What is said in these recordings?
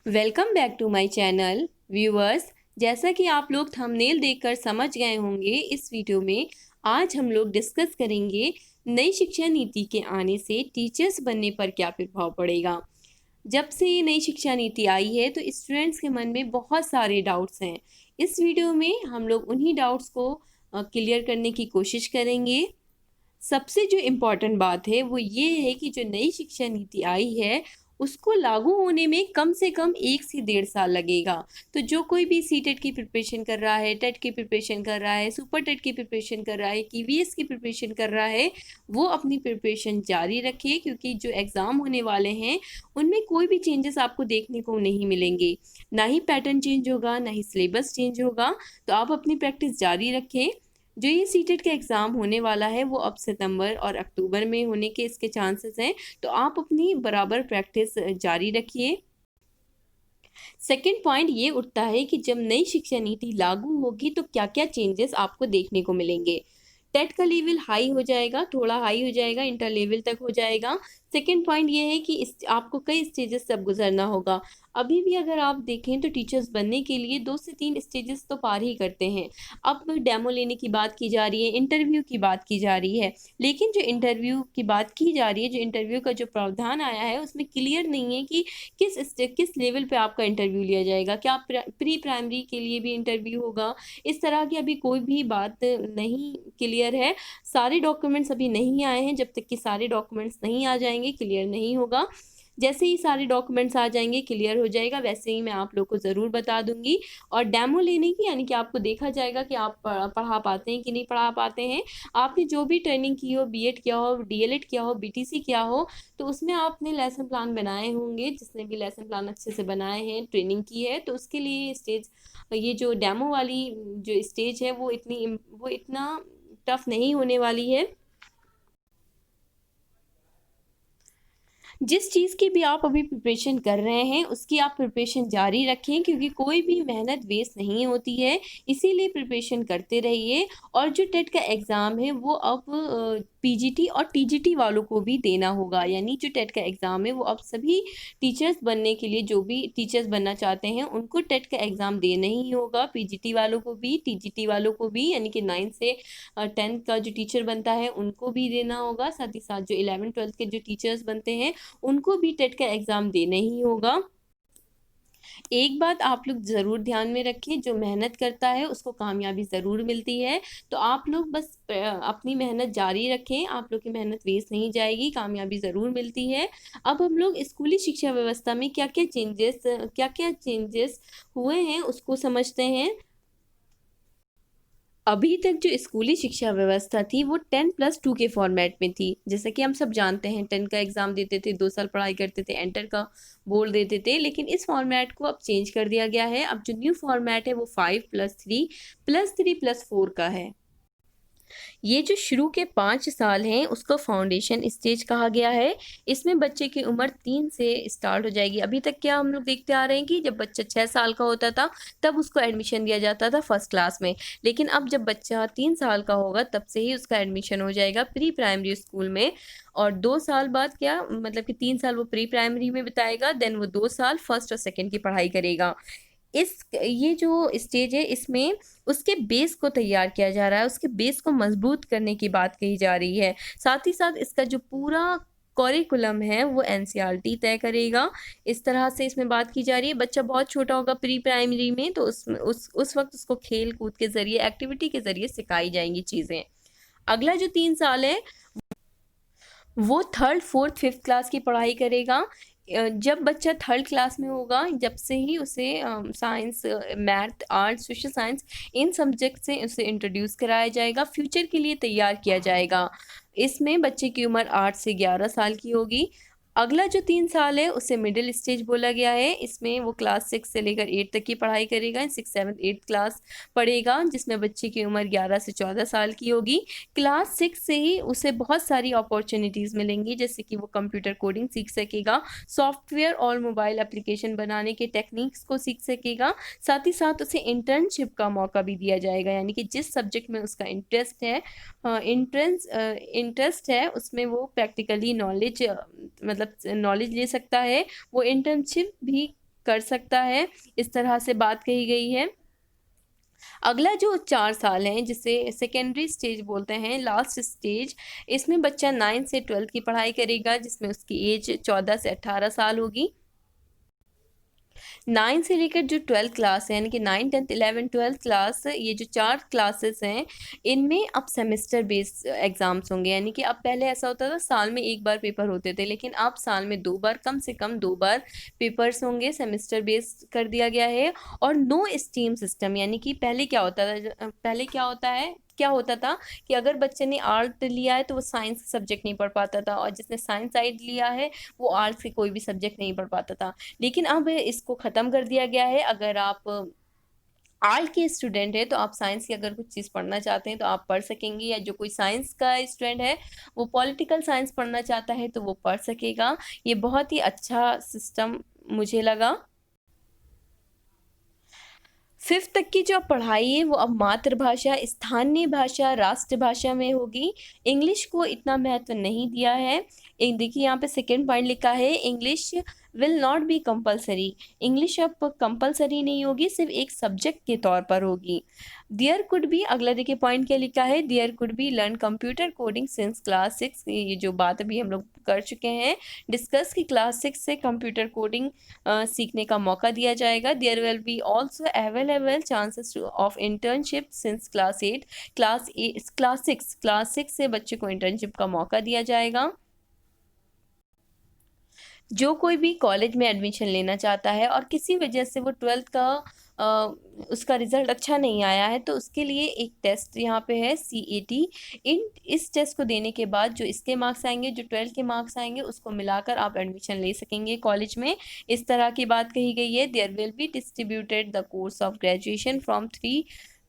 Welcome back to my channel viewers. जैसा कि आप लोग थंबनेल देखकर समझ गए होंगे, इस वीडियो में आज हम लोग डिस्कस करेंगे नई शिक्षा नीति के आने से टीचर्स बनने पर क्या प्रभाव पड़ेगा। जब से ये नई शिक्षा नीति आई है तो स्टूडेंट्स के मन में बहुत सारे डाउट्स हैं। इस वीडियो में हम लोग उन्हीं डाउट्स को क्लियर करने की कोशिश करेंगे। सबसे जो इम्पोर्टेंट बात है वो ये है कि जो नई शिक्षा नीति आई है उसको लागू होने में कम से कम 1 से 1.5 साल लगेगा। तो जो कोई भी सीटेट की प्रिपरेशन कर रहा है, टेट की प्रिपरेशन कर रहा है, सुपर टेट की प्रिपरेशन कर रहा है, कीवीएस की प्रिपरेशन कर रहा है, वो अपनी प्रिपरेशन जारी रखे, क्योंकि जो एग्ज़ाम होने वाले हैं उनमें कोई भी चेंजेस आपको देखने को नहीं मिलेंगे। ना ही पैटर्न चेंज होगा, ना ही सिलेबस चेंज होगा। तो आप अपनी प्रैक्टिस जारी रखें। जो ये सीटेट का एग्ज़ाम होने वाला है वो अब सितंबर और अक्टूबर में होने के इसके चांसेस हैं। तो आप अपनी बराबर प्रैक्टिस जारी रखिए। सेकंड पॉइंट ये उठता है कि जब नई शिक्षा नीति लागू होगी तो क्या क्या चेंजेस आपको देखने को मिलेंगे। टेट का लेवल हाई हो जाएगा, थोड़ा हाई हो जाएगा, इंटर लेवल तक हो जाएगा। सेकंड पॉइंट ये है कि आपको कई स्टेजेस से गुजरना होगा। अभी भी अगर आप देखें तो टीचर्स बनने के लिए 2 से 3 स्टेजेस तो पार ही करते हैं। अब डेमो लेने की बात की जा रही है, इंटरव्यू की बात की जा रही है, लेकिन जो इंटरव्यू की बात की जा रही है, जो इंटरव्यू का जो प्रावधान आया है उसमें क्लियर नहीं है कि किस लेवल पे आपका इंटरव्यू लिया जाएगा। क्या प्री प्राइमरी के लिए भी इंटरव्यू होगा? इस तरह की अभी कोई भी बात नहीं क्लियर है। सारे डॉक्यूमेंट्स अभी नहीं आए हैं। जब तक कि सारे डॉक्यूमेंट्स नहीं आ जाएंगे क्लियर नहीं होगा। जैसे ही सारे डॉक्यूमेंट्स आ जाएंगे क्लियर हो जाएगा, वैसे ही मैं आप लोग को ज़रूर बता दूंगी। और डेमो लेने की, यानी कि आपको देखा जाएगा कि आप पढ़ा पाते हैं कि नहीं पढ़ा पाते हैं। आपने जो भी ट्रेनिंग की हो, बीएड किया हो, डीएलएड किया हो, बीटीसी किया हो, तो उसमें आपने लेसन प्लान बनाए होंगे। जिसने भी लेसन प्लान अच्छे से बनाए हैं, ट्रेनिंग की है, तो उसके लिए स्टेज, ये जो डेमो वाली जो स्टेज है वो इतना टफ नहीं होने वाली है। जिस चीज़ की भी आप अभी प्रिपरेशन कर रहे हैं उसकी आप प्रिपरेशन जारी रखें, क्योंकि कोई भी मेहनत वेस्ट नहीं होती है। इसीलिए प्रिपरेशन करते रहिए। और जो टेट का एग्ज़ाम है वो अब पीजीटी और टीजीटी वालों को भी देना होगा। यानी जो टेट का एग्ज़ाम है वो अब सभी टीचर्स बनने के लिए, जो भी टीचर्स बनना चाहते हैं उनको टेट का एग्ज़ाम देना ही होगा। पीजीटी वालों को भी, टीजीटी वालों को भी, यानी कि 9 से 10 का जो टीचर बनता है उनको भी देना होगा। साथ ही साथ जो 11-12 के जो टीचर्स बनते हैं उनको भी टेट का एग्ज़ाम देना ही होगा। एक बात आप लोग ज़रूर ध्यान में रखें, जो मेहनत करता है उसको कामयाबी ज़रूर मिलती है। तो आप लोग बस अपनी मेहनत जारी रखें। आप लोग की मेहनत वेस्ट नहीं जाएगी, कामयाबी ज़रूर मिलती है। अब हम लोग स्कूली शिक्षा व्यवस्था में क्या क्या चेंजेस हुए हैं उसको समझते हैं। अभी तक जो स्कूली शिक्षा व्यवस्था थी वो 10+2 के फॉर्मेट में थी। जैसा कि हम सब जानते हैं, 10 का एग्ज़ाम देते थे, 2 साल पढ़ाई करते थे, एंटर का बोर्ड देते थे। लेकिन इस फॉर्मेट को अब चेंज कर दिया गया है। अब जो न्यू फॉर्मेट है वो 5+3+3+4 का है। ये जो शुरू के 5 साल हैं उसको फाउंडेशन स्टेज कहा गया है। इसमें बच्चे की उम्र 3 से स्टार्ट हो जाएगी। अभी तक क्या हम लोग देखते आ रहे हैं कि जब बच्चा 6 साल का होता था तब उसको एडमिशन दिया जाता था फर्स्ट क्लास में। लेकिन अब जब बच्चा 3 साल का होगा तब से ही उसका एडमिशन हो जाएगा प्री प्राइमरी स्कूल में। और 2 साल बाद क्या, मतलब कि 3 साल वो प्री प्राइमरी में बिताएगा, देन वो 2 साल फर्स्ट और सेकेंड की पढ़ाई करेगा। ये जो स्टेज है इसमें उसके बेस को तैयार किया जा रहा है, उसके बेस को मजबूत करने की बात कही जा रही है। साथ ही साथ इसका जो पूरा करिकुलम है वो एनसीईआरटी तय करेगा। इस तरह से इसमें बात की जा रही है। बच्चा बहुत छोटा होगा प्री प्राइमरी में, तो उस वक्त उसको खेल कूद के ज़रिए, एक्टिविटी के ज़रिए सिखाई जाएंगी चीज़ें। अगला जो 3 साल है वो थर्ड फोर्थ फिफ्थ क्लास की पढ़ाई करेगा। जब बच्चा थर्ड क्लास में होगा, जब से ही उसे science, math, arts, social science, इन सब्जेक्ट से उसे इंट्रोड्यूस कराया जाएगा, फ्यूचर के लिए तैयार किया जाएगा। इसमें बच्चे की उम्र 8 से 11 साल की होगी। अगला जो 3 साल है उसे मिडिल स्टेज बोला गया है। इसमें वो क्लास 6 से लेकर 8 तक की पढ़ाई करेगा, 6, 7, 8 क्लास पढ़ेगा, जिसमें बच्चे की उम्र 11 से 14 साल की होगी। क्लास 6 से ही उसे बहुत सारी अपॉर्चुनिटीज़ मिलेंगी, जैसे कि वो कंप्यूटर कोडिंग सीख सकेगा, सॉफ्टवेयर और मोबाइल एप्लीकेशन बनाने के टेक्निक्स को सीख सकेगा। साथ ही साथ उसे इंटर्नशिप का मौका भी दिया जाएगा, यानी कि जिस सब्जेक्ट में उसका इंटरेस्ट है उसमें वो प्रैक्टिकली नॉलेज ले सकता है। वो इंटर्नशिप भी कर सकता है, इस तरह से बात कही गई है। अगला जो 4 साल हैं जिसे सेकेंडरी स्टेज बोलते हैं, लास्ट स्टेज, इसमें बच्चा 9 से 12 की पढ़ाई करेगा, जिसमें उसकी एज 14 से 18 साल होगी। 9 से लेकर जो 12 क्लास है, यानी कि 9, 10, 11, 12 क्लास, ये जो 4 क्लासेस हैं, इनमें अब सेमेस्टर बेस्ड एग्ज़ाम्स होंगे। यानी कि अब पहले ऐसा होता था साल में 1 बार पेपर होते थे, लेकिन अब साल में 2 बार, कम से कम 2 बार पेपर्स होंगे, सेमेस्टर बेस्ड कर दिया गया है। और नो स्ट्रीम सिस्टम, यानी कि पहले क्या होता था, क्या होता था कि अगर बच्चे ने आर्ट लिया है तो वो साइंस सब्जेक्ट नहीं पढ़ पाता था, और जिसने साइंस साइड लिया है वो आर्ट्स के कोई भी सब्जेक्ट नहीं पढ़ पाता था। लेकिन अब इसको ख़त्म कर दिया गया है। अगर आप आर्ट के स्टूडेंट हैं तो आप साइंस की अगर कुछ चीज़ पढ़ना चाहते हैं तो आप पढ़ सकेंगे, या जो कोई साइंस का स्टूडेंट है वो पॉलिटिकल साइंस पढ़ना चाहता है तो वो पढ़ सकेगा। ये बहुत ही अच्छा सिस्टम मुझे लगा। 5th तक की जो पढ़ाई है वो अब मातृभाषा, स्थानीय भाषा, राष्ट्रभाषा में होगी। इंग्लिश को इतना महत्व नहीं दिया है। एक देखिए यहाँ पे सेकंड पॉइंट लिखा है, English will not be compulsory. English अब कंपलसरी नहीं होगी, सिर्फ एक सब्जेक्ट के तौर पर होगी। देयर कुड बी, अगला देखिए पॉइंट क्या लिखा है, there could be learn computer coding since class 6। ये जो बात अभी हम लोग कर चुके हैं डिस्कस, की क्लास 6 से कंप्यूटर कोडिंग सीखने का मौका दिया जाएगा। There will be also available chances of internship since class 6 से बच्चे को इंटर्नशिप का मौका दिया जाएगा। जो कोई भी कॉलेज में एडमिशन लेना चाहता है और किसी वजह से वो 12th का उसका रिज़ल्ट अच्छा नहीं आया है, तो उसके लिए एक टेस्ट यहाँ पे है, CAT। इस टेस्ट को देने के बाद जो इसके मार्क्स आएंगे, जो 12 के मार्क्स आएंगे, उसको मिलाकर आप एडमिशन ले सकेंगे कॉलेज में। इस तरह की बात कही गई है। There will be distributed the course of graduation from 3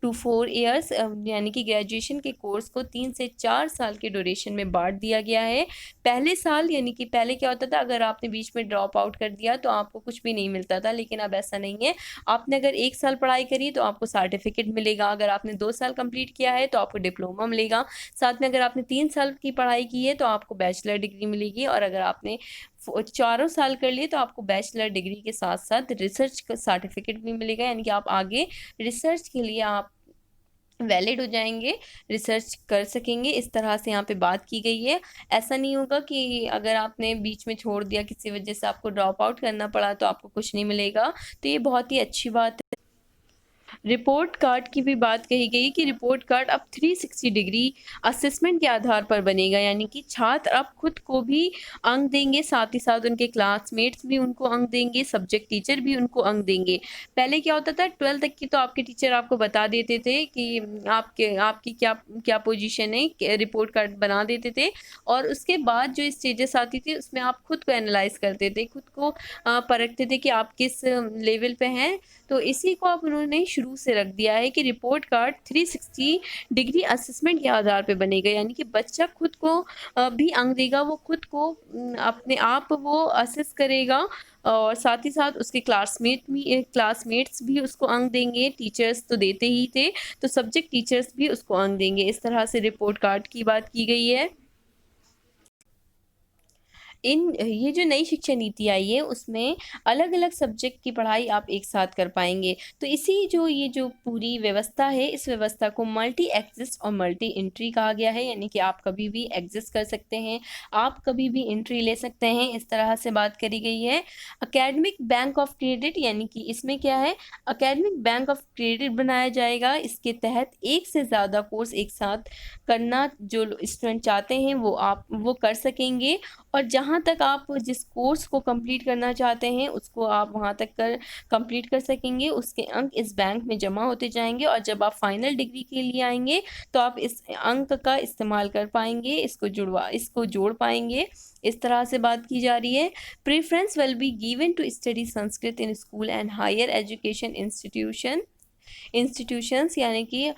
to 4 years, यानी कि ग्रेजुएशन के कोर्स को 3 से 4 साल के ड्यूरेशन में बांट दिया गया है। पहले साल, यानी कि पहले क्या होता था, अगर आपने बीच में ड्रॉप आउट कर दिया तो आपको कुछ भी नहीं मिलता था, लेकिन अब ऐसा नहीं है। आपने अगर 1 साल पढ़ाई करी तो आपको सर्टिफिकेट मिलेगा, अगर आपने 2 साल कंप्लीट किया है तो आपको डिप्लोमा मिलेगा, साथ में अगर आपने 3 साल की पढ़ाई की है तो आपको बैचलर डिग्री मिलेगी, और अगर आपने 4 साल कर लिए तो आपको बैचलर डिग्री के साथ साथ रिसर्च का सर्टिफिकेट भी मिलेगा, यानी कि आप आगे रिसर्च के लिए आप वैलिड हो जाएंगे, रिसर्च कर सकेंगे। इस तरह से यहाँ पे बात की गई है। ऐसा नहीं होगा कि अगर आपने बीच में छोड़ दिया, किसी वजह से आपको ड्रॉप आउट करना पड़ा, तो आपको कुछ नहीं मिलेगा। तो ये बहुत ही अच्छी बात है। रिपोर्ट कार्ड की भी बात कही गई कि रिपोर्ट कार्ड अब 360 डिग्री असेसमेंट के आधार पर बनेगा, यानी कि छात्र अब खुद को भी अंक देंगे, साथ ही साथ उनके क्लासमेट्स भी उनको अंक देंगे, सब्जेक्ट टीचर भी उनको अंक देंगे। पहले क्या होता था, 12 तक की तो आपके टीचर आपको बता देते थे कि आपकी क्या क्या पोजीशन है, रिपोर्ट कार्ड बना देते थे, और उसके बाद जो स्टेजेस आती थी उसमें आप खुद को एनालाइज करते थे, खुद को परखते थे कि आप किस लेवल पे हैं। तो इसी को अब उन्होंने शुरू से रख दिया है कि रिपोर्ट कार्ड 360 डिग्री असेसमेंट के आधार पे बनेगा, यानी कि बच्चा खुद को भी अंक देगा, वो खुद को अपने आप वो असेस करेगा, और साथ ही साथ उसके क्लासमेट्स भी उसको अंक देंगे, टीचर्स तो देते ही थे, तो सब्जेक्ट टीचर्स भी उसको अंक देंगे। इस तरह से रिपोर्ट कार्ड की बात की गई है। ये जो नई शिक्षा नीति आई है उसमें अलग अलग सब्जेक्ट की पढ़ाई आप एक साथ कर पाएंगे। तो ये जो पूरी व्यवस्था है, इस व्यवस्था को मल्टी एग्जिस्ट और मल्टी एंट्री कहा गया है, यानी कि आप कभी भी एग्जिस्ट कर सकते हैं, आप कभी भी एंट्री ले सकते हैं। इस तरह से बात करी गई है। अकेडमिक बैंक ऑफ क्रेडिट, यानी कि इसमें क्या है, अकेडमिक बैंक ऑफ क्रेडिट बनाया जाएगा। इसके तहत एक से ज़्यादा कोर्स एक साथ करना जो स्टूडेंट चाहते हैं वो कर सकेंगे, और जहाँ तक आप जिस कोर्स को कंप्लीट करना चाहते हैं उसको आप वहाँ तक कंप्लीट कर सकेंगे। उसके अंक इस बैंक में जमा होते जाएंगे, और जब आप फाइनल डिग्री के लिए आएंगे तो आप इस अंक का इस्तेमाल कर पाएंगे, इसको जोड़ पाएंगे। इस तरह से बात की जा रही है। Preference will be given to study Sanskrit in school and higher education institutions, यानी कि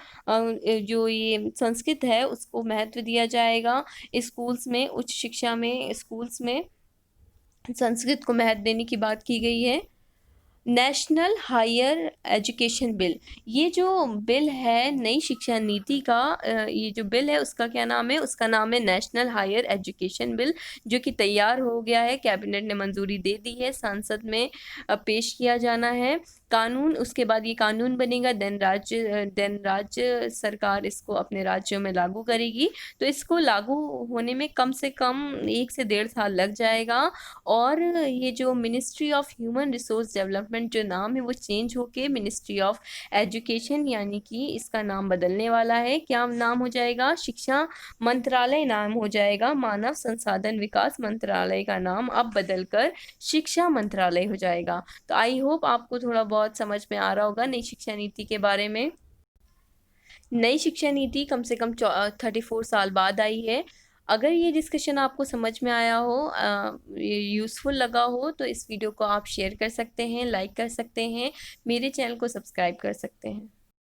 जो ये संस्कृत है उसको महत्व दिया जाएगा स्कूल्स में, उच्च शिक्षा में स्कूल्स में संस्कृत को महत्व देने की बात की गई है। National higher education bill. ये जो बिल है नई शिक्षा नीति का, ये जो बिल है उसका क्या नाम है? उसका नाम है नेशनल हायर एजुकेशन बिल, जो कि तैयार हो गया है, कैबिनेट ने मंजूरी दे दी है, संसद में पेश किया जाना है कानून। उसके बाद ये कानून बनेगा, देन राज्य सरकार इसको अपने राज्यों में लागू करेगी। तो इसको लागू होने में कम से कम 1 से 1.5 साल लग जाएगा। और ये जो ministry of human resource development जो नाम है वो चेंज होके मिनिस्ट्री ऑफ एजुकेशन, यानी कि इसका नाम बदलने वाला है। क्या नाम हो जाएगा? शिक्षा मंत्रालय नाम हो जाएगा। मानव संसाधन विकास मंत्रालय का नाम अब बदलकर शिक्षा मंत्रालय हो जाएगा। तो आई होप आपको थोड़ा बहुत समझ में आ रहा होगा नई शिक्षा नीति के बारे में। नई शिक्षा नीति कम से कम 34 साल बाद आई है। अगर ये डिस्कशन आपको समझ में आया हो, यूज़फुल लगा हो, तो इस वीडियो को आप शेयर कर सकते हैं, लाइक कर सकते हैं, मेरे चैनल को सब्सक्राइब कर सकते हैं।